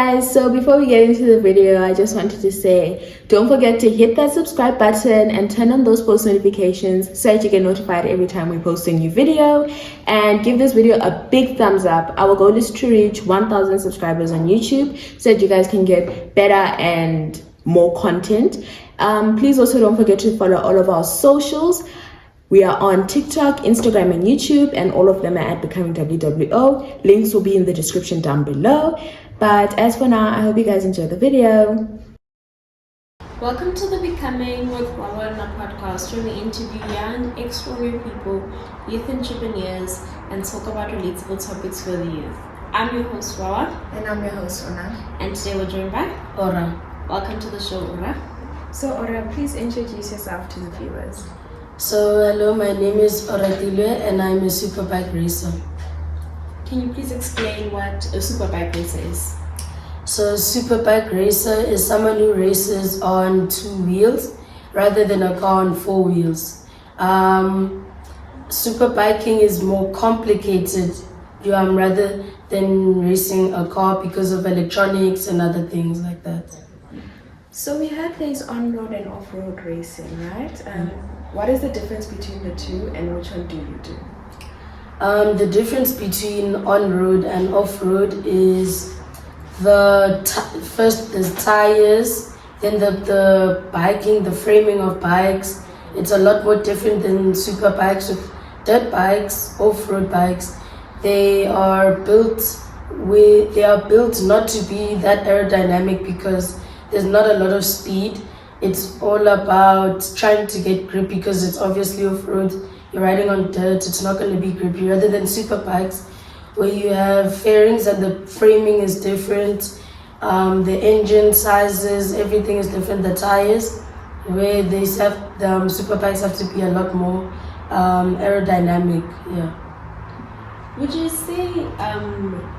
guys, so before we get into the video, I just wanted to say don't forget to hit that subscribe button and turn on those post notifications so that you get notified every time we post a new video, and give this video a big thumbs up. Our goal is to reach 1,000 subscribers on YouTube so that you guys can get better and more content. Please also don't forget to follow all of our socials. We are on TikTok, Instagram, and YouTube, and all of them are at Becomingwwo. Links will be in the description down below. But as for now, I hope you guys enjoy the video. Welcome to the Becomingwwo Podcast, where we interview young, extraordinary people, youth entrepreneurs, and talk about relatable topics for the youth. I'm your host, Wawa. And I'm your host, Ona. And today we're joined by Ora. Welcome to the show, Ora. So, Ora, please introduce yourself to the viewers. So, hello, my name is Oratilwe and I'm a Superbike racer. Can you please explain what a Superbike racer is? So, a Superbike racer is someone who races on 2 wheels rather than a car on 4 wheels. Superbiking is more complicated rather than racing a car because of electronics and other things like that. So we have these on-road and off-road racing, right? What is the difference between the two, and which one do you do? The difference between on-road and off-road is first there's tires, then the biking, the framing of bikes. It's a lot more different than super bikes. With dirt bikes, off-road bikes, they are built not to be that aerodynamic because there's not a lot of speed. It's all about trying to get grip because it's obviously off-road. You're riding on dirt, it's not going to be grippy. Rather than super bikes, where you have fairings and the framing is different, the engine sizes, everything is different. The tires, where the super bikes have to be a lot more aerodynamic. Yeah. Would you say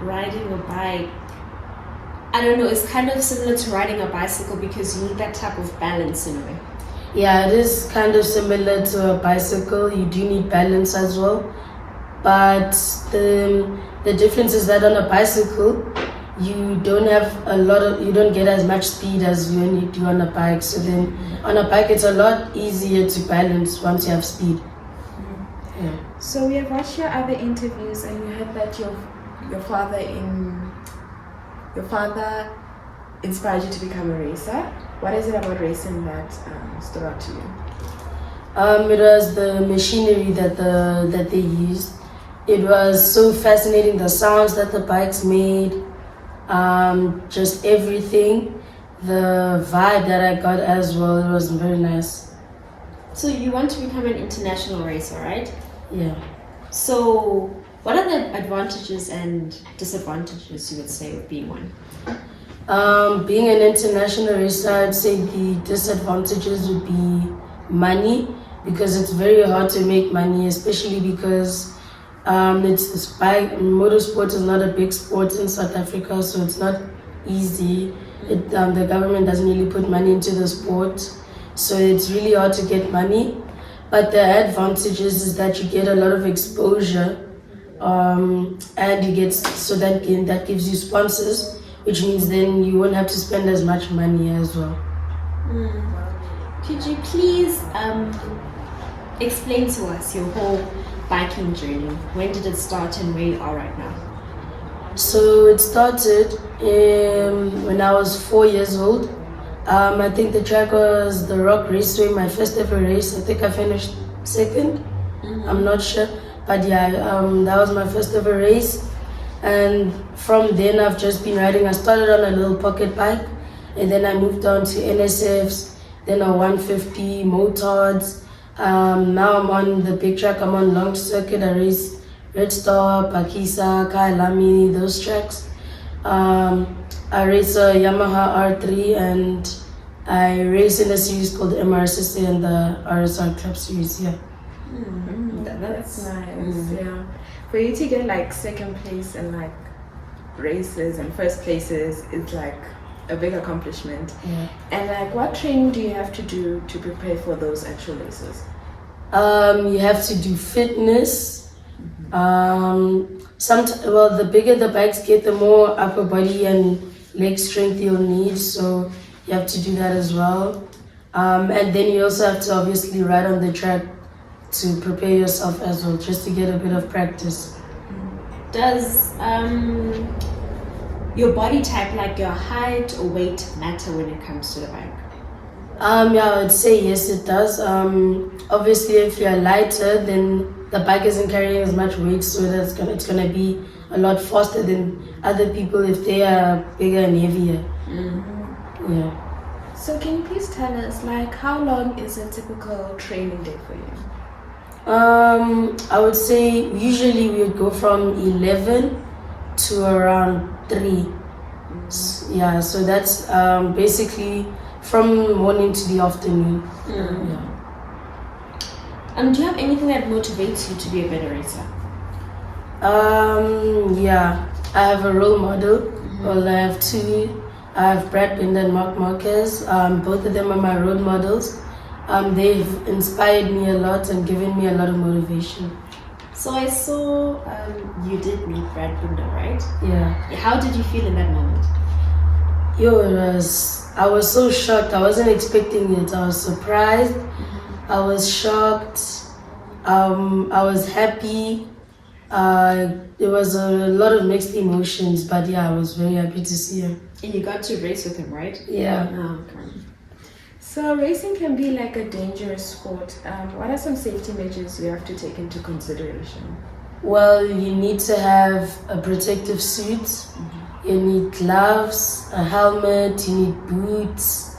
riding a bike, I don't know, it's kind of similar to riding a bicycle because you need that type of balance in a way? Yeah, it is kind of similar to a bicycle. You do need balance as well. But the difference is that on a bicycle, you don't get as much speed as when you do on a bike. So then on a bike, it's a lot easier to balance once you have speed. Yeah. So we have watched your other interviews, and you heard that your father inspired you to become a racer. What is it about racing that stood out to you? It was the machinery that they used. It was so fascinating, the sounds that the bikes made, just everything, the vibe that I got as well. It was very nice. So you want to become an international racer, right? Yeah. So what are the advantages and disadvantages you would say of being one? Being an international racer, I'd say the disadvantages would be money, because it's very hard to make money, especially because motorsport is not a big sport in South Africa, so it's not easy. The government doesn't really put money into the sport, so it's really hard to get money. But the advantages is that you get a lot of exposure, and that gives you sponsors, which means then you won't have to spend as much money as well. Could you please explain to us your whole biking journey? When did it start and where you are right now? So it started when I was 4 years old. I think the track was the Rock Raceway, my first ever race. I think I finished second. I'm not sure. But yeah, that was my first ever race. And from then I've just been riding. I started on a little pocket bike, and then I moved on to NSFs, then a 150, motards. Now I'm on the big track. I'm on long circuit. I race Red Star, Pakisa, Kailami, those tracks. I race a Yamaha R3, and I race in a series called MRSSA and the RSR Club Series. Yeah. That's nice. Yeah. For you to get like second place in like races and first places, it's like a big accomplishment. Yeah. And like, what training do you have to do to prepare for those actual races? You have to do fitness. The bigger the bikes get, the more upper body and leg strength you'll need, so you have to do that as well. And then you also have to obviously ride on the track to prepare yourself as well, just to get a bit of practice. Does your body type, like your height or weight, matter when it comes to the bike? Yeah, I would say yes, it does. Obviously, if you're lighter, then the bike isn't carrying as much weight, so it's gonna be a lot faster than other people if they are bigger and heavier. Mm-hmm. Yeah. So can you please tell us, like, how long is a typical training day for you? I would say usually we would go from 11 to around 3. Yeah, so that's basically from morning to the afternoon. Yeah. Do you have anything that motivates you to be a better racer? Yeah, I have a role model. Well, I have 2. I have Brad Binder and Mark Marquez. Both of them are my role models. They've inspired me a lot and given me a lot of motivation. So I saw you did meet Brad Binder, right? Yeah. How did you feel in that moment? I was so shocked. I wasn't expecting it. I was surprised. I was shocked. I was happy. There was a lot of mixed emotions, but yeah, I was very happy to see him. And you got to race with him, right? Yeah. Oh, okay. So racing can be like a dangerous sport. What are some safety measures you have to take into consideration? Well, you need to have a protective suit. You need gloves, a helmet, you need boots.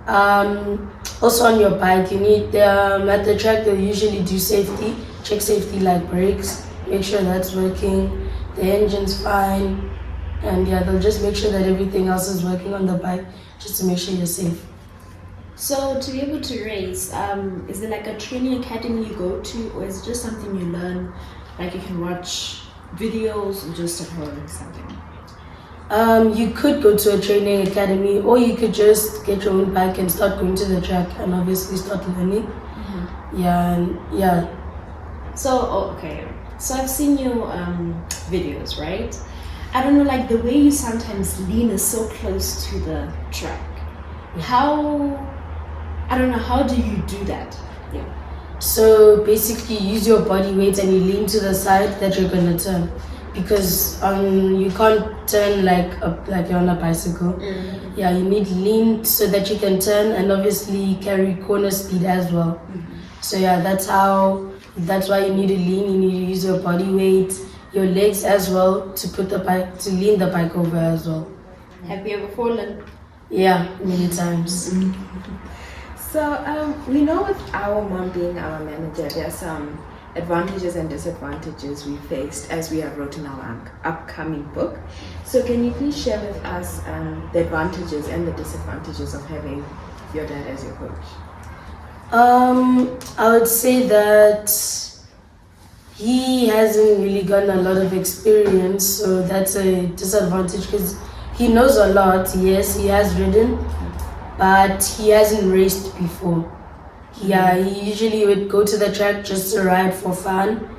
Also on your bike, you need, at the track they'll usually do safety, check safety like brakes, make sure that's working, the engine's fine, and yeah, they'll just make sure that everything else is working on the bike just to make sure you're safe. So to be able to race, is there like a training academy you go to, or is it just something you learn, like you can watch videos or just at home or something? You could go to a training academy, or you could just get your own bike and start going to the track and obviously start learning. Yeah. So, okay. So I've seen your videos, right? I don't know, like the way you sometimes lean is so close to the track. I don't know, how do you do that? Yeah. So basically you use your body weight and you lean to the side that you're gonna turn. Because you can't turn like you're on a bicycle. Yeah, you need lean so that you can turn and obviously carry corner speed as well. So yeah, that's why you need to lean. You need to use your body weight, your legs as well to lean the bike over as well. Have you ever fallen? Yeah, many times. So we know with our mom being our manager, there are some advantages and disadvantages we faced as we have wrote in our upcoming book. So can you please share with us the advantages and the disadvantages of having your dad as your coach? I would say that he hasn't really gotten a lot of experience, so that's a disadvantage because he knows a lot. Yes, he has ridden, but he hasn't raced before. Yeah, he usually would go to the track just to ride for fun.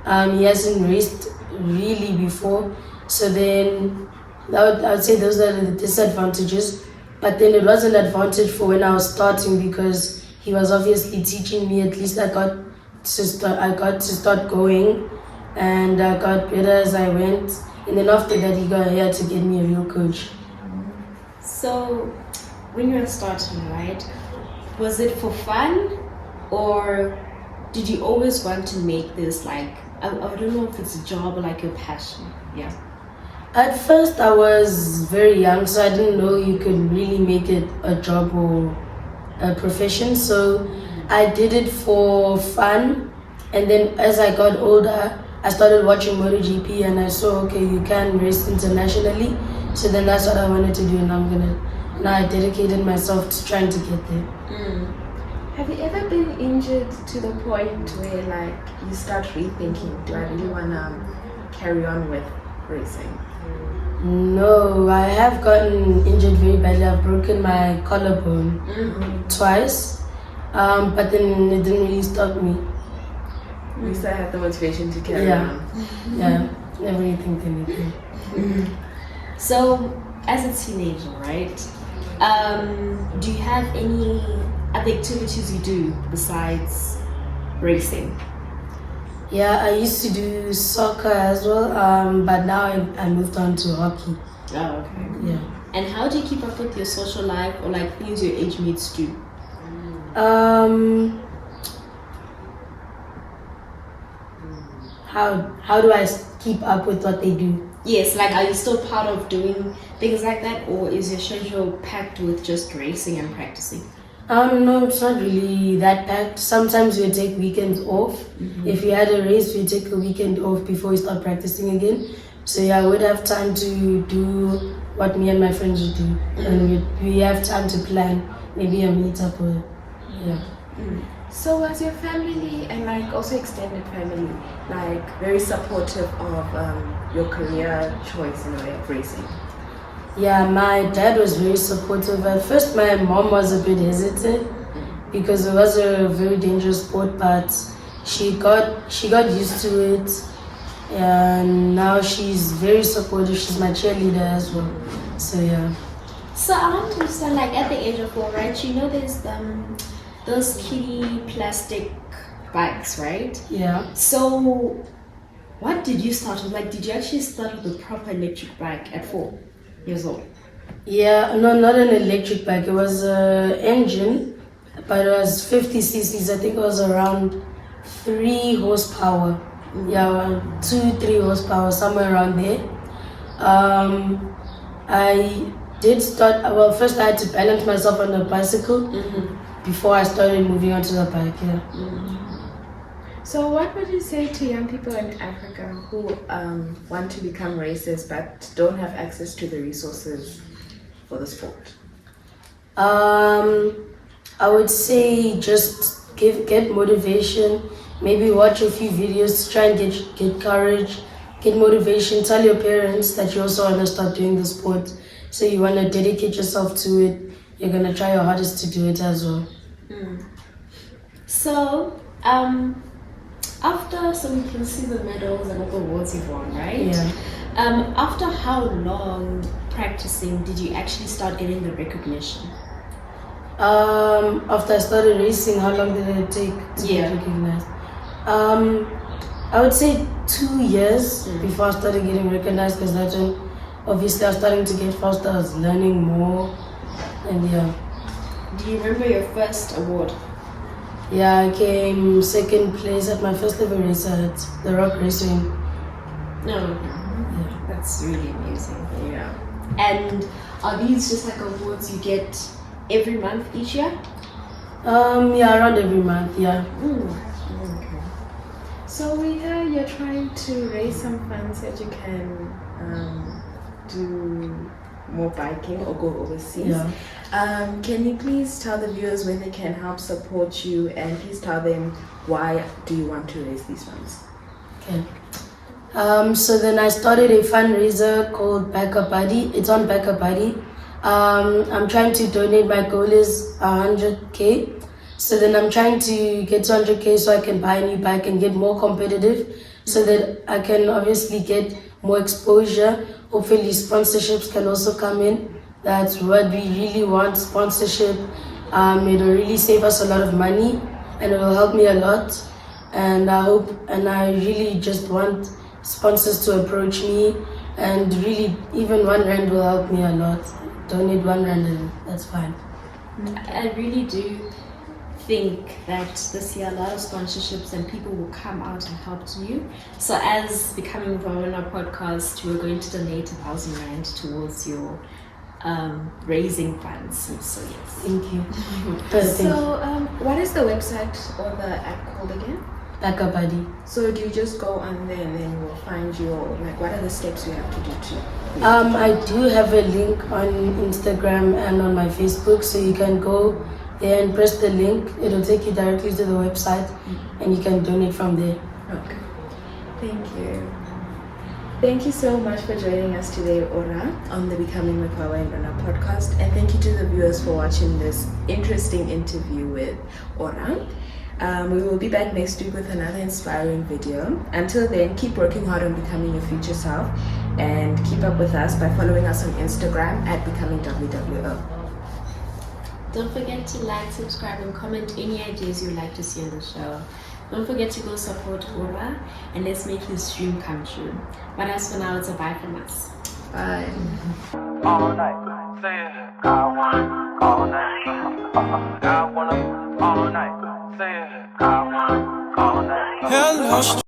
He hasn't raced really before, so then I would say those are the disadvantages. But then it was an advantage for when I was starting because he was obviously teaching me. At least I got to start going, and I got better as I went. And then after that, he got here to get me a real coach. So when you were starting, right? Was it for fun, or did you always want to make this like, I don't know if it's a job or like your passion? Yeah. At first I was very young, so I didn't know you could really make it a job or a profession. So I did it for fun, and then as I got older, I started watching MotoGP and I saw, okay, you can race internationally. So then that's what I wanted to do, and now I dedicated myself to trying to get there. Have you ever been injured to the point where like you start rethinking, do I really want to carry on with racing? No, I have gotten injured very badly. I've broken my collarbone twice, but then it didn't really stop me. You still have the motivation to carry on. Yeah, never rethink anything. So as a teenager, right? Do you have any other activities you do besides racing? Yeah, I used to do soccer as well, but now I moved on to hockey. Oh, okay. Yeah. And how do you keep up with your social life or like things your age mates do? How do I keep up with what they do? Yes, like are you still part of doing things like that, or is your schedule packed with just racing and practicing? No, it's not really that packed. Sometimes we take weekends off. If we had a race, we take a weekend off before we start practicing again. So yeah, I would have time to do what me and my friends would do, and we have time to plan maybe a meetup or yeah. So was your family and like also extended family like very supportive of your career choice in a way of racing? Yeah, my dad was very supportive. At first, my mom was a bit hesitant because it was a very dangerous sport, but she got used to it, and now she's very supportive. She's my cheerleader as well. So yeah. So I want to understand, like at the age of 4, right? You know, there's those kiddie plastic bikes, right? Yeah. So what did you start with? Like, did you actually start with a proper electric bike at 4 years old? Yeah, no, not an electric bike. It was an engine, but it was 50 cc's. I think it was around 3 horsepower. Yeah, around 2-3 horsepower, somewhere around there. I did start. Well, first I had to balance myself on the bicycle before I started moving onto the bike. Yeah. So what would you say to young people in Africa who want to become racers but don't have access to the resources for the sport? I would say just get motivation. Maybe watch a few videos, try and get courage, get motivation. Tell your parents that you also want to start doing the sport, so you want to dedicate yourself to it. You're gonna try your hardest to do it as well. So after, so we can see the medals and all the awards you've won, right? Yeah. After how long practicing did you actually start getting the recognition? After I started racing, how long did it take to get recognized? I would say 2 years before I started getting recognized, because that's when obviously I was starting to get faster, I was learning more, and yeah. Do you remember your first award? Yeah, I came second place at my first ever race at the Rock Racing. No. Yeah. That's really amazing. Yeah. And are these just like awards you get every month each year? Yeah, around every month, yeah. Okay. So we hear you're trying to raise some funds so that you can do more biking or go overseas. Yeah. Can you please tell the viewers where they can help support you, and please tell them why do you want to raise these funds? Okay. So then I started a fundraiser called Backup Buddy. It's on Backup Buddy. I'm trying to donate. My goal is 100K. So then I'm trying to get to 100K so I can buy a new bike and get more competitive, so that I can obviously get more exposure. Hopefully sponsorships can also come in. That's what we really want, sponsorship. It will really save us a lot of money, and it will help me a lot. And I really just want sponsors to approach me, and really even R1 will help me a lot. Donate R1 and that's fine. I really do think that this year a lot of sponsorships and people will come out and help you. So as Becomingwwo Podcast, we're going to donate R1,000 towards your raising funds. So yes. Thank you. So what is the website or the app called again? Backup Buddy. So do you just go on there and then we'll find your, like, what are the steps you have to do to? I do have a link on Instagram and on my Facebook, so you can go there and press the link. It'll take you directly to the website, and you can donate from there. Okay. Thank you. Thank you so much for joining us today, Ora, on the Becomingwwo podcast. And thank you to the viewers for watching this interesting interview with Ora. We will be back next week with another inspiring video. Until then, keep working hard on becoming your future self and keep up with us by following us on Instagram at Becomingwwo. Don't forget to like, subscribe, and comment any ideas you'd like to see on the show. Don't forget to go support Ora, and let's make his dream come true. But as for now, it's a bye from us. Bye. All night, say it. I want all night. I want all night. Say it. I want all night.